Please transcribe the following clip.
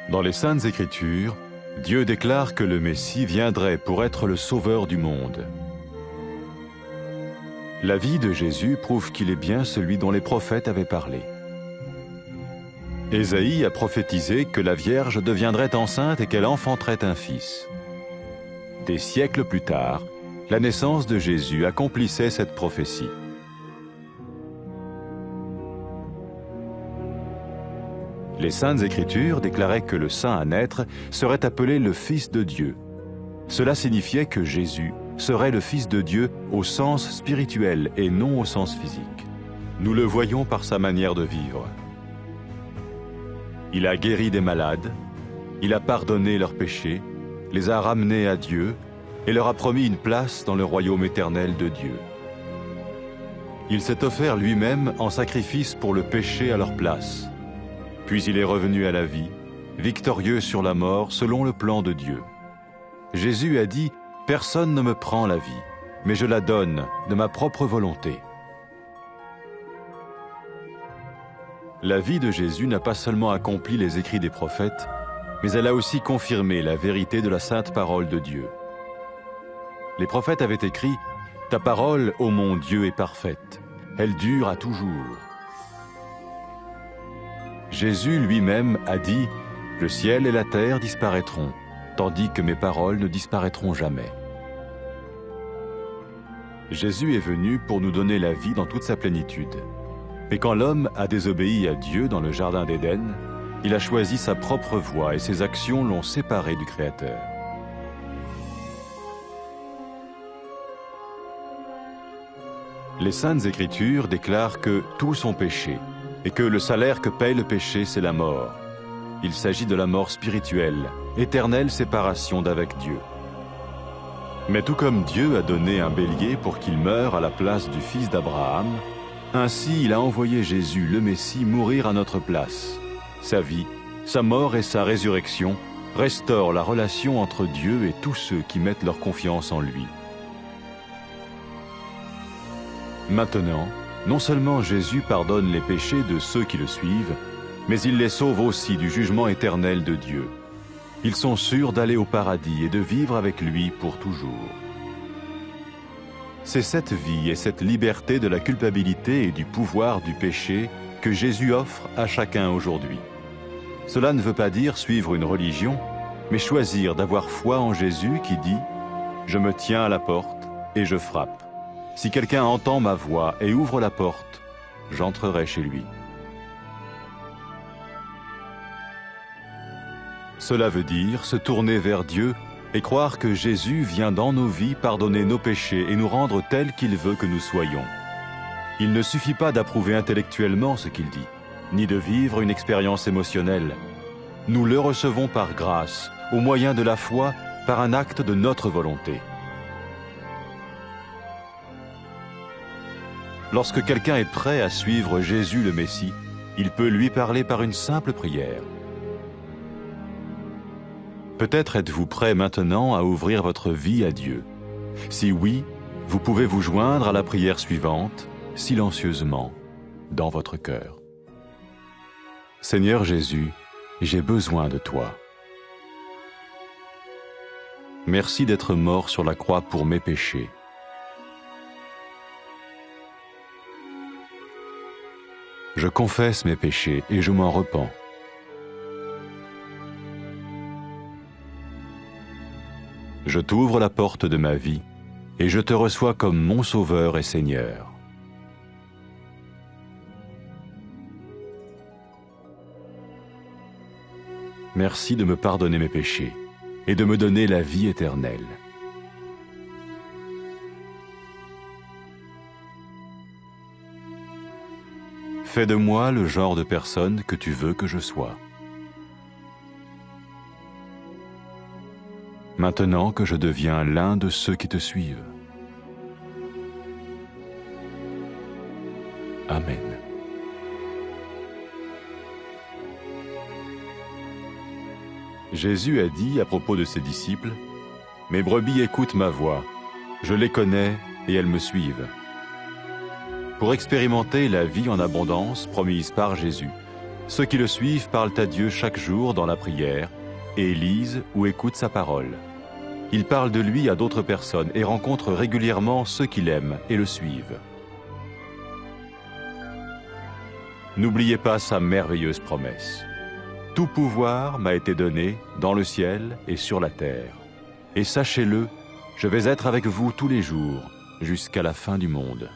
Dans les Saintes Écritures, Dieu déclare que le Messie viendrait pour être le sauveur du monde. La vie de Jésus prouve qu'il est bien celui dont les prophètes avaient parlé. Ésaïe a prophétisé que la Vierge deviendrait enceinte et qu'elle enfanterait un fils. Des siècles plus tard, la naissance de Jésus accomplissait cette prophétie. Les Saintes Écritures déclaraient que le saint à naître serait appelé le Fils de Dieu. Cela signifiait que Jésus serait le Fils de Dieu au sens spirituel et non au sens physique. Nous le voyons par sa manière de vivre. Il a guéri des malades, il a pardonné leurs péchés, les a ramenés à Dieu et leur a promis une place dans le royaume éternel de Dieu. Il s'est offert lui-même en sacrifice pour le péché à leur place. Puis il est revenu à la vie, victorieux sur la mort selon le plan de Dieu. Jésus a dit « Personne ne me prend la vie, mais je la donne de ma propre volonté ». La vie de Jésus n'a pas seulement accompli les écrits des prophètes, mais elle a aussi confirmé la vérité de la sainte parole de Dieu. Les prophètes avaient écrit « Ta parole, ô mon Dieu, est parfaite, elle dure à toujours ». Jésus lui-même a dit « Le ciel et la terre disparaîtront, tandis que mes paroles ne disparaîtront jamais. » Jésus est venu pour nous donner la vie dans toute sa plénitude. Mais quand l'homme a désobéi à Dieu dans le jardin d'Éden, il a choisi sa propre voie et ses actions l'ont séparé du Créateur. Les Saintes Écritures déclarent que tous ont péché et que le salaire que paye le péché, c'est la mort. Il s'agit de la mort spirituelle, éternelle séparation d'avec Dieu. Mais tout comme Dieu a donné un bélier pour qu'il meure à la place du fils d'Abraham, ainsi il a envoyé Jésus, le Messie, mourir à notre place. Sa vie, sa mort et sa résurrection restaurent la relation entre Dieu et tous ceux qui mettent leur confiance en lui. Maintenant, non seulement Jésus pardonne les péchés de ceux qui le suivent, mais il les sauve aussi du jugement éternel de Dieu. Ils sont sûrs d'aller au paradis et de vivre avec lui pour toujours. C'est cette vie et cette liberté de la culpabilité et du pouvoir du péché que Jésus offre à chacun aujourd'hui. Cela ne veut pas dire suivre une religion, mais choisir d'avoir foi en Jésus qui dit « Je me tiens à la porte et je frappe. Si quelqu'un entend ma voix et ouvre la porte, j'entrerai chez lui. » Cela veut dire se tourner vers Dieu et croire que Jésus vient dans nos vies pardonner nos péchés et nous rendre tels qu'il veut que nous soyons. Il ne suffit pas d'approuver intellectuellement ce qu'il dit, ni de vivre une expérience émotionnelle. Nous le recevons par grâce, au moyen de la foi, par un acte de notre volonté. Lorsque quelqu'un est prêt à suivre Jésus le Messie, il peut lui parler par une simple prière. Peut-être êtes-vous prêt maintenant à ouvrir votre vie à Dieu. Si oui, vous pouvez vous joindre à la prière suivante, silencieusement, dans votre cœur. Seigneur Jésus, j'ai besoin de toi. Merci d'être mort sur la croix pour mes péchés. Je confesse mes péchés et je m'en repens. Je t'ouvre la porte de ma vie et je te reçois comme mon Sauveur et Seigneur. Merci de me pardonner mes péchés et de me donner la vie éternelle. Fais de moi le genre de personne que tu veux que je sois. Maintenant que je deviens l'un de ceux qui te suivent. Amen. Jésus a dit à propos de ses disciples, « Mes brebis écoutent ma voix, je les connais et elles me suivent. » Pour expérimenter la vie en abondance promise par Jésus, Ceux qui le suivent parlent à Dieu chaque jour dans la prière et lisent ou écoutent sa parole. Ils parlent de lui à d'autres personnes et rencontrent régulièrement ceux qui l'aiment et le suivent. N'oubliez pas sa merveilleuse promesse. Tout pouvoir m'a été donné dans le ciel et sur la terre. Et sachez-le, je vais être avec vous tous les jours jusqu'à la fin du monde.